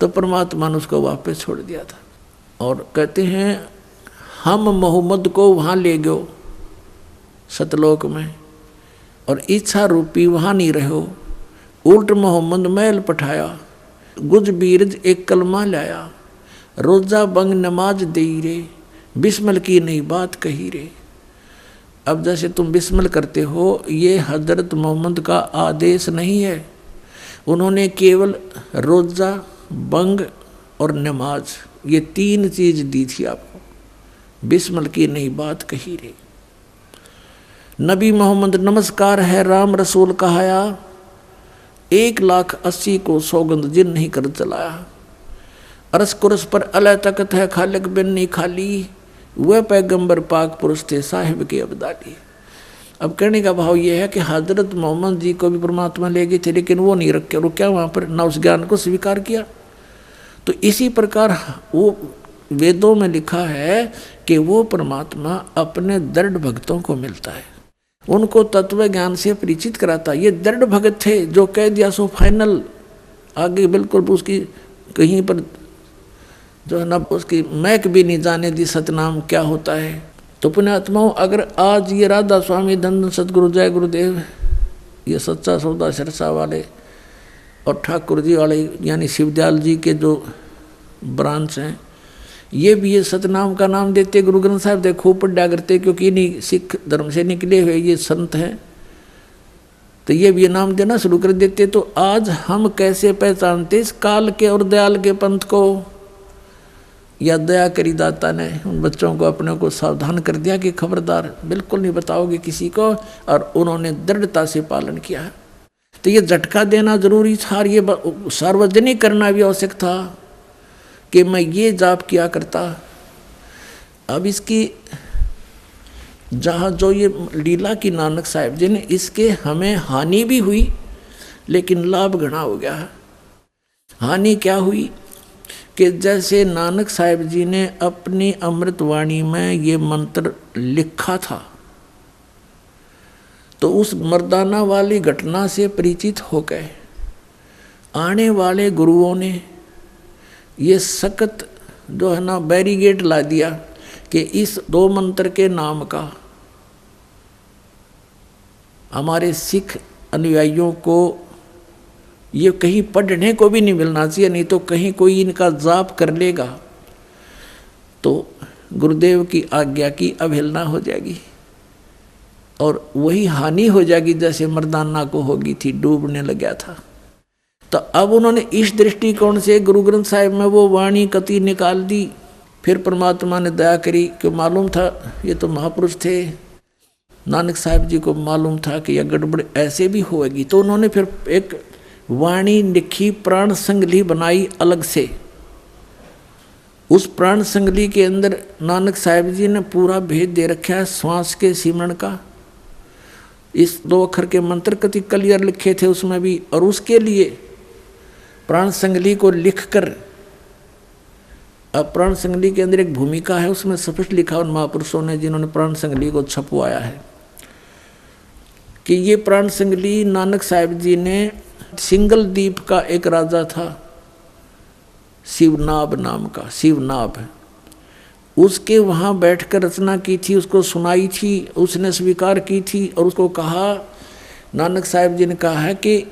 तो परमात्मा ने उसको वापस छोड़ दिया था। और कहते हैं हम मोहम्मद को वहाँ ले गयो सतलोक में, और इच्छा रूपी वहाँ नहीं रहो। उल्ट मोहम्मद महल पठाया, गुज बीरज एक कलमा लाया, रोजा बंग नमाज दे रे, बिस्मिल की नहीं बात कही रे। अब जैसे तुम बिस्मिल करते हो, ये हजरत मोहम्मद का आदेश नहीं है। उन्होंने केवल रोजा, बंग और नमाज, ये 3 चीज दी थी आपको। बिस्मिल की नहीं बात कही रे। नबी मोहम्मद नमस्कार है राम रसूल कहाया, 1,80,000 को सौगंध जिन नहीं कर चलाया। अरस कुरस पर अला तकत है खालिक बिन नहीं खाली, वह पैगंबर पाक पुरुष थे साहिब के अब्दाली। अब कहने का भाव यह है कि हजरत मोहम्मद जी को भी परमात्मा ले गए थे, लेकिन वो नहीं रखे, रुका वहाँ पर, ना उस ज्ञान को स्वीकार किया। तो इसी प्रकार वो वेदों में लिखा है कि वो परमात्मा अपने दृढ़ भक्तों को मिलता है, उनको तत्व ज्ञान से परिचित कराता। ये दृढ़ भगत थे जो कह दिया सो फाइनल, आगे बिल्कुल उसकी कहीं पर जो है ना उसकी महक भी नहीं जाने दी सतनाम क्या होता है। तो पुण्यात्माओं, अगर आज ये राधा स्वामी धन सतगुरु जय गुरुदेव, ये सच्चा सौदा सिरसा वाले और ठाकुर जी वाले यानी शिवदयाल जी के जो ब्रांच हैं, ये भी ये सतनाम का नाम देते। गुरु ग्रंथ साहब देखो पढ़ा करते, क्योंकि इन्हीं सिख धर्म से निकले हुए ये संत हैं, तो ये भी ये नाम देना शुरू कर देते। तो आज हम कैसे पहचानते इस काल के और दयाल के पंथ को? या दया करी दाता ने उन बच्चों को अपने को सावधान कर दिया कि खबरदार, बिल्कुल नहीं बताओगे किसी को, और उन्होंने दृढ़ता से पालन किया है। तो ये झटका देना जरूरी था, ये सार्वजनिक करना भी आवश्यक था कि मैं ये जाप किया करता। अब इसकी जहाँ जो ये लीला की नानक साहब जी ने, इसके हमें हानि भी हुई, लेकिन लाभ घना हो गया है। हानि क्या हुई कि जैसे नानक साहब जी ने अपनी अमृतवाणी में ये मंत्र लिखा था, तो उस मर्दाना वाली घटना से परिचित हो गए। आने वाले गुरुओं ने ये सख्त जो है ना बैरिगेड ला दिया कि इस 2 मंत्र के नाम का हमारे सिख अनुयायियों को ये कहीं पढ़ने को भी नहीं मिलना चाहिए, नहीं तो कहीं कोई इनका जाप कर लेगा तो गुरुदेव की आज्ञा की अवहेलना हो जाएगी और वही हानि हो जाएगी जैसे मर्दाना को होगी थी, डूबने लग गया था। तो अब उन्होंने इस दृष्टिकोण से गुरु ग्रंथ साहिब में वो वाणी कति निकाल दी। फिर परमात्मा ने दया करी कि मालूम था ये तो महापुरुष थे, नानक साहिब जी को मालूम था कि यह गड़बड़ ऐसे भी होएगी, तो उन्होंने फिर एक वाणी लिखी, प्राण संगली बनाई अलग से। उस प्राण संगली के अंदर नानक साहिब जी ने पूरा भेद दे रखा है श्वास के सिमरण का। इस 2 अक्षर के मंत्र कति क्लियर लिखे थे उसमें भी, और उसके लिए प्राण संगली को लिखकर, अब प्राण संगली के अंदर एक भूमिका है, उसमें स्पष्ट लिखा उन महापुरुषों ने जिन्होंने प्राण संगली को छपवाया है कि ये प्राण संगली नानक साहिब जी ने सिंगल द्वीप का एक राजा था शिवनाभ नाम का, शिवनाभ, उसके वहाँ बैठकर रचना की थी, उसको सुनाई थी, उसने स्वीकार की थी और उसको कहा, नानक साहिब जी ने कहा है कि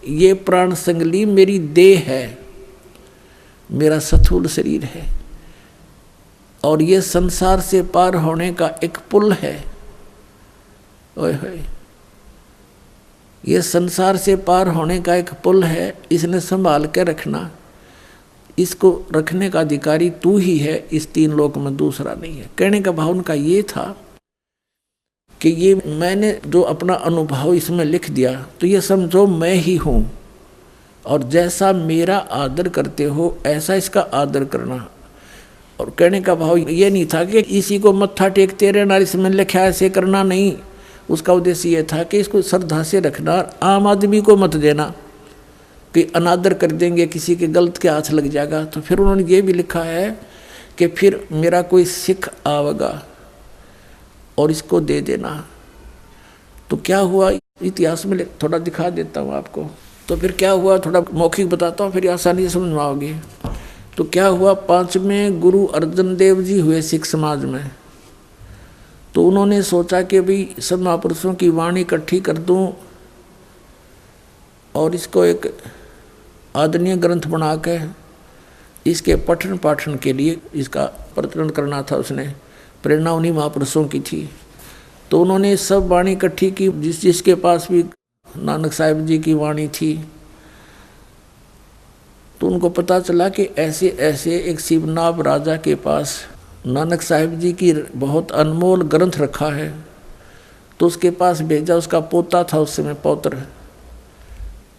ये प्राण संगली मेरी देह है, मेरा स्थूल शरीर है और ये संसार से पार होने का एक पुल है। ओए होए, ये संसार से पार होने का एक पुल है, इसने संभाल के रखना, इसको रखने का अधिकारी तू ही है, इस 3 लोक में दूसरा नहीं है। कहने का भाव उनका ये था कि ये मैंने जो अपना अनुभव इसमें लिख दिया तो ये समझो मैं ही हूँ और जैसा मेरा आदर करते हो ऐसा इसका आदर करना। और कहने का भाव ये नहीं था कि इसी को मत्था टेकते रहना, इसमें लिखा ऐसे करना नहीं। उसका उद्देश्य ये था कि इसको श्रद्धा से रखना, आम आदमी को मत देना कि अनादर कर देंगे, किसी के गलत के हाथ लग जाएगा। तो फिर उन्होंने ये भी लिखा है कि फिर मेरा कोई सिख आवेगा और इसको दे देना। तो क्या हुआ इतिहास में थोड़ा दिखा देता हूँ आपको। तो फिर क्या हुआ थोड़ा मौखिक बताता हूँ, फिर आसानी से समझ में आओगे। तो क्या हुआ, 5वें गुरु अर्जन देव जी हुए सिख समाज में। तो उन्होंने सोचा कि भाई सब महापुरुषों की वाणी इकट्ठी कर दूं और इसको एक आदरणीय ग्रंथ बना के इसके पठन पाठन के लिए इसका प्रचलन करना था। उसने प्रेरणा उन्हीं महापुरुषों की थी। तो उन्होंने सब वाणी इकट्ठी की, जिसके पास भी नानक साहिब जी की वाणी थी। तो उनको पता चला कि ऐसे ऐसे एक शिवनाभ राजा के पास नानक साहिब जी की बहुत अनमोल ग्रंथ रखा है। तो उसके पास भेजा, उसका पोता था उस समय, पौत्र।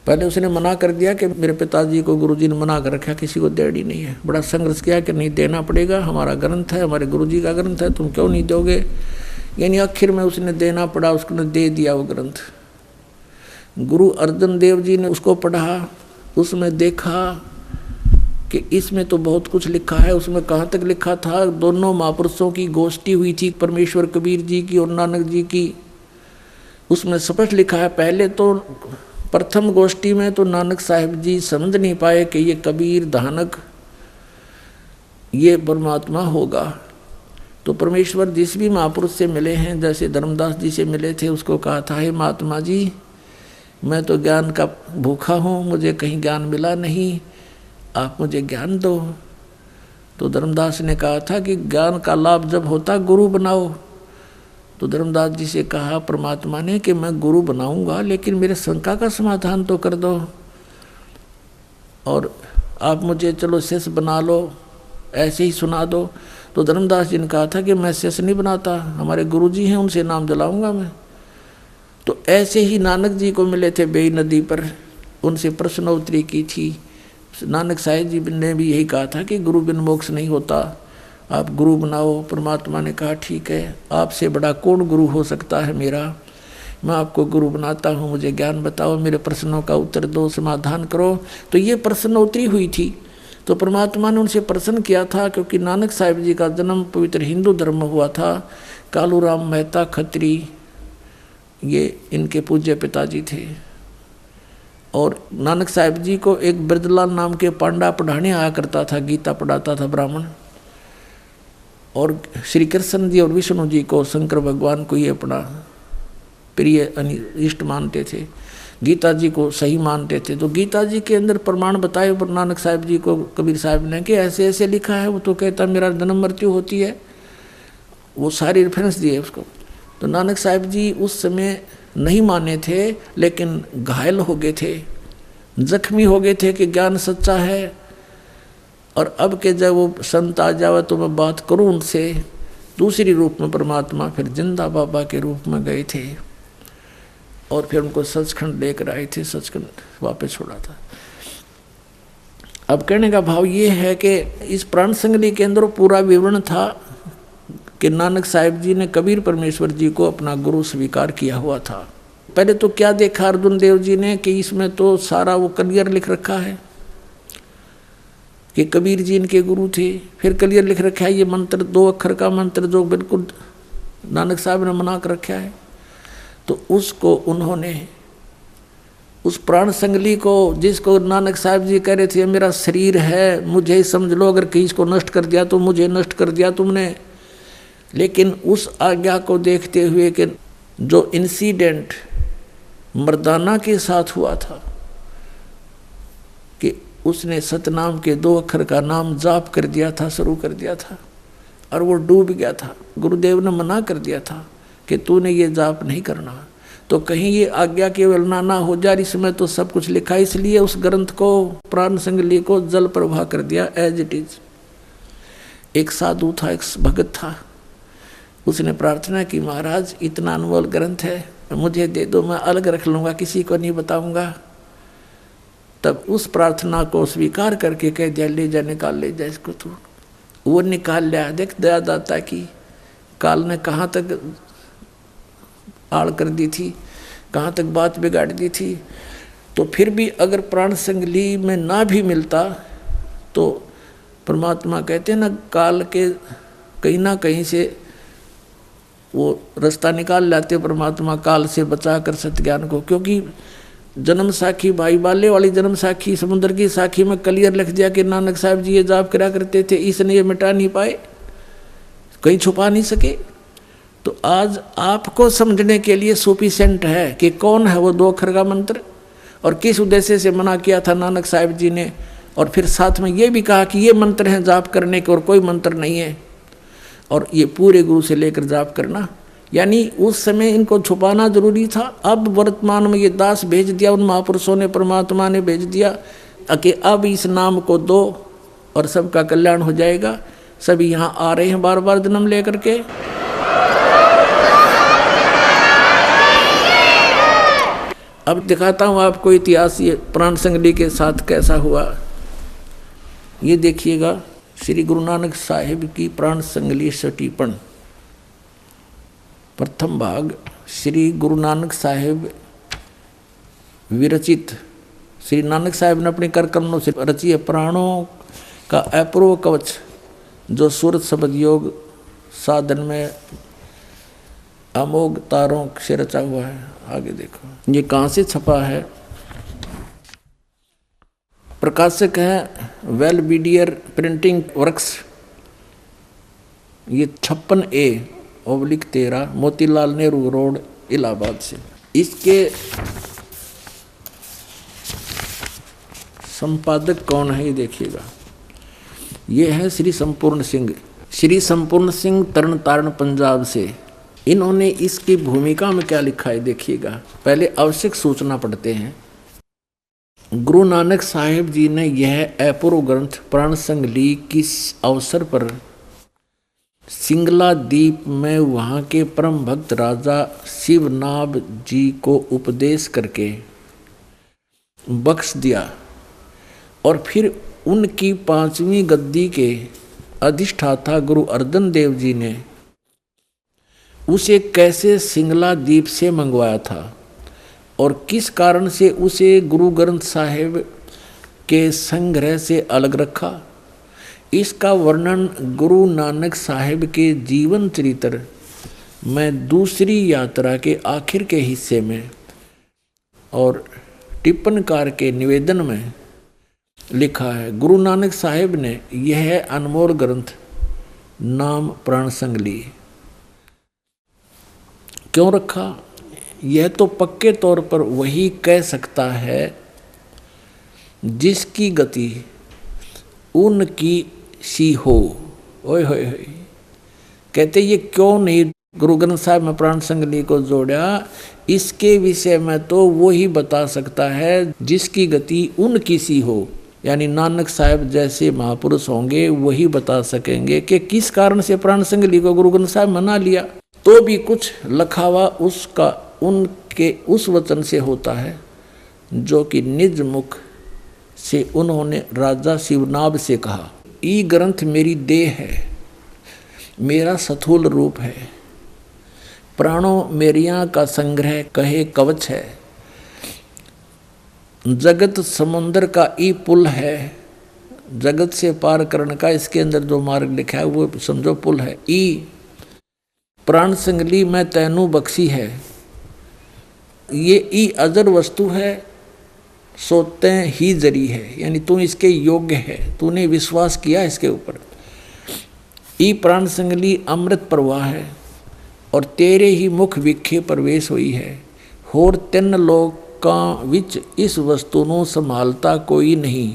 पहले उसने मना कर दिया कि मेरे पिताजी को गुरुजी ने मना कर रखा, किसी को देड़ी नहीं है। बड़ा संघर्ष किया कि नहीं देना पड़ेगा, हमारा ग्रंथ है, हमारे गुरुजी का ग्रंथ है, तुम क्यों नहीं दोगे। यानी आखिर में उसने देना पड़ा, उसने दे दिया वो ग्रंथ। गुरु अर्जन देव जी ने उसको पढ़ा, उसमें देखा कि इसमें तो बहुत कुछ लिखा है। उसमें कहाँ तक लिखा था, दोनों महापुरुषों की गोष्ठी हुई थी, परमेश्वर कबीर जी की और नानक जी की। उसमें स्पष्ट लिखा है, पहले तो प्रथम गोष्ठी में तो नानक साहिब जी समझ नहीं पाए कि ये कबीर धानक ये परमात्मा होगा। तो परमेश्वर जिस भी महापुरुष से मिले हैं, जैसे धर्मदास जी से मिले थे, उसको कहा था, हे महात्मा जी, मैं तो ज्ञान का भूखा हूँ, मुझे कहीं ज्ञान मिला नहीं, आप मुझे ज्ञान दो। तो धर्मदास ने कहा था कि ज्ञान का लाभ जब होता गुरु बनाओ। तो धर्मदास जी से कहा परमात्मा ने कि मैं गुरु बनाऊंगा, लेकिन मेरे शंका का समाधान तो कर दो, और आप मुझे चलो शिष्य बना लो, ऐसे ही सुना दो। तो धर्मदास जी ने कहा था कि मैं शिष्य नहीं बनाता, हमारे गुरु जी हैं, उनसे नाम दिलाऊंगा मैं। तो ऐसे ही नानक जी को मिले थे बेई नदी पर, उनसे प्रश्नोत्तरी की थी। नानक साहिब जी ने भी यही कहा था कि गुरु बिन मोक्ष नहीं होता, आप गुरु बनाओ। परमात्मा ने कहा ठीक है, आपसे बड़ा कौन गुरु हो सकता है मेरा, मैं आपको गुरु बनाता हूँ, मुझे ज्ञान बताओ, मेरे प्रश्नों का उत्तर दो, समाधान करो। तो ये प्रश्नोत्तरी हुई थी। तो परमात्मा ने उनसे प्रश्न किया था, क्योंकि नानक साहिब जी का जन्म पवित्र हिंदू धर्म में हुआ था। कालूराम मेहता खत्री ये इनके पूज्य पिताजी थे। और नानक साहिब जी को एक ब्रजलाल नाम के पांडा पढ़ाने आया करता था, गीता पढ़ाता था ब्राह्मण। और श्री कृष्ण जी और विष्णु जी को, शंकर भगवान को ये अपना प्रिय इष्ट मानते थे, गीता जी को सही मानते थे। तो गीता जी के अंदर प्रमाण बताए पर नानक साहिब जी को कबीर साहब ने कि ऐसे ऐसे लिखा है। वो तो कहता मेरा जन्म मृत्यु होती है, वो सारी रेफरेंस दिए उसको। तो नानक साहिब जी उस समय नहीं माने थे, लेकिन घायल हो गए थे, जख्मी हो गए थे कि ज्ञान सच्चा है। और अब के जब वो संत आ जावे तो मैं बात करूं उनसे, दूसरी रूप में परमात्मा फिर जिंदा बाबा के रूप में गए थे और फिर उनको सचखंड लेकर आए थे, सचखंड वापस छोड़ा था। अब कहने का भाव ये है कि इस प्राण संगली के अंदर पूरा विवरण था कि नानक साहिब जी ने कबीर परमेश्वर जी को अपना गुरु स्वीकार किया हुआ था। पहले तो क्या देखा अर्जुन देव जी ने कि इसमें तो सारा वो क्लियर लिख रखा है कि कबीर जी इनके गुरु थे। फिर क्लियर लिख रखा है ये मंत्र 2 अक्षर का मंत्र जो बिल्कुल नानक साहब ने मना कर रखा है। तो उसको उन्होंने उस प्राण संगली को, जिसको नानक साहब जी कह रहे थे मेरा शरीर है, मुझे समझ लो, अगर किसी को नष्ट कर दिया तो मुझे नष्ट कर दिया तुमने। लेकिन उस आज्ञा को देखते हुए कि जो इंसिडेंट मर्दाना के साथ हुआ था कि उसने सतनाम के 2 अक्षर का नाम जाप कर दिया था, शुरू कर दिया था और वो डूब गया था। गुरुदेव ने मना कर दिया था कि तूने ये जाप नहीं करना, तो कहीं ये आज्ञा केवल ना हो जाए। इसमें तो सब कुछ लिखा, इसलिए उस ग्रंथ को, प्राण संगली को जल प्रवाह कर दिया एज इट इज। एक साधु था, एक भगत था, उसने प्रार्थना की महाराज इतना अनमोल ग्रंथ है, मुझे दे दो, मैं अलग रख लूँगा, किसी को नहीं बताऊँगा। तब उस प्रार्थना को स्वीकार करके कह दिया ले जा, निकाल ले जा इसको तू। वो निकाल लिया। देख दया दाता की, काल ने कहाँ तक आड़ कर दी थी, कहाँ तक बात बिगाड़ दी थी। तो फिर भी अगर प्राण संगली में ना भी मिलता तो परमात्मा कहते हैं ना, काल के कहीं ना कहीं से वो रास्ता निकाल लाते परमात्मा, काल से बचा कर सत्ज्ञान को। क्योंकि जन्म साखी, भाई बाले वाली जन्म साखी, समुद्र की साखी में क्लियर लिख दिया कि नानक साहब जी ये जाप करा करते थे, इसने ये मिटा नहीं पाए, कहीं छुपा नहीं सके। तो आज आपको समझने के लिए सुफिशिएंट है कि कौन है वो 2 अक्षर का मंत्र और किस उद्देश्य से मना किया था नानक साहिब जी ने। और फिर साथ में ये भी कहा कि ये मंत्र हैं जाप करने के और कोई मंत्र नहीं है, और ये पूरे गुरु से लेकर जाप करना। यानी उस समय इनको छुपाना जरूरी था। अब वर्तमान में ये दास भेज दिया उन महापुरुषों ने, परमात्मा ने भेज दिया कि अब इस नाम को दो और सबका कल्याण हो जाएगा। सभी यहाँ आ रहे हैं बार बार जन्म लेकर के। अब दिखाता हूँ आपको इतिहास ये प्राण संगली के साथ कैसा हुआ। ये देखिएगा श्री गुरु नानक साहिब की प्राण संगली सटीपन, प्रथम भाग। श्री गुरु नानक साहिब विरचित, श्री नानक साहिब ने अपने कर कमलों से रची है प्राणों का अपूर्व कवच, जो सूरत शब्द योग साधन में अमोघ तारों से रचा हुआ है। आगे देखो ये कहाँ से छपा है। प्रकाशक है वेलबीडियर प्रिंटिंग वर्क्स, ये 56A/13 मोतीलाल नेहरू रोड इलाहाबाद से। इसके संपादक कौन है ये देखिएगा, ये है श्री संपूर्ण सिंह। श्री संपूर्ण सिंह तरन तारण पंजाब से। इन्होंने इसकी भूमिका में क्या लिखा है देखिएगा। पहले आवश्यक सूचना पढ़ते हैं। गुरु नानक साहिब जी ने यह अपूर्व ग्रंथ प्राण संगली किस अवसर पर सिंगला द्वीप में वहाँ के परम भक्त राजा शिवनाभ जी को उपदेश करके बख्श दिया, और फिर उनकी 5वीं गद्दी के अधिष्ठाता गुरु अर्जन देव जी ने उसे कैसे सिंगला द्वीप से मंगवाया था और किस कारण से उसे गुरु ग्रंथ साहिब के संग्रह से अलग रखा, इसका वर्णन गुरु नानक साहिब के जीवन चरित्र मैं दूसरी यात्रा के आखिर के हिस्से में और टिप्पणकार के निवेदन में लिखा है, गुरु नानक साहिब ने यह अनमोल ग्रंथ नाम प्राण संगली क्यों रखा? यह तो पक्के तौर पर वही कह सकता है जिसकी गति उनकी सी हो। ओए होए होए, कहते ये क्यों नहीं गुरु ग्रंथ साहिब में प्राण संगली को जोड़ा? इसके विषय में तो वो ही बता सकता है जिसकी गति उनकी सी हो, यानी नानक साहिब जैसे महापुरुष होंगे वही बता सकेंगे कि किस कारण से प्राण संगली को गुरु ग्रंथ साहिब मना लिया। तो भी कुछ लखावा उसका उनके उस वचन से होता है जो कि निज मुख से उन्होंने राजा शिवनाभ से कहा, ई ग्रंथ मेरी देह है, मेरा स्थूल रूप है, प्राणों मेरियां का संग्रह कहे कवच है, जगत समुद्र का ई पुल है, जगत से पार करने का इसके अंदर जो मार्ग लिखा है वो समझो पुल है। ई प्राण संगली मैं तैनू बख्शी है, ये ई अजर वस्तु है, सोते ही जरी है, यानी तू इसके योग्य है, तूने विश्वास किया इसके ऊपर। ई प्राण संगली अमृत प्रवाह है और तेरे ही मुख विखे प्रवेश हुई है, होर तिन लोकां विच इस वस्तु ਨੂੰ संभालता कोई नहीं,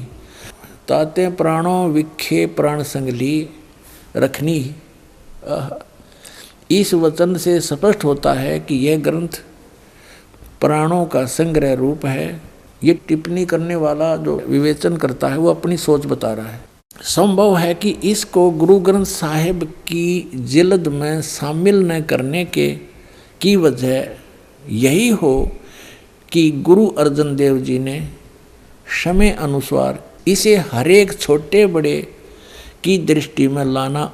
ताते प्राणों विखे प्राण संगली रखनी। इस वचन से स्पष्ट होता है कि यह ग्रंथ प्राणों का संग्रह रूप है। ये टिप्पणी करने वाला जो विवेचन करता है वो अपनी सोच बता रहा है। संभव है कि इसको गुरु ग्रंथ साहिब की जिल्द में शामिल न करने की वजह यही हो कि गुरु अर्जन देव जी ने समय अनुसार इसे हरेक छोटे बड़े की दृष्टि में लाना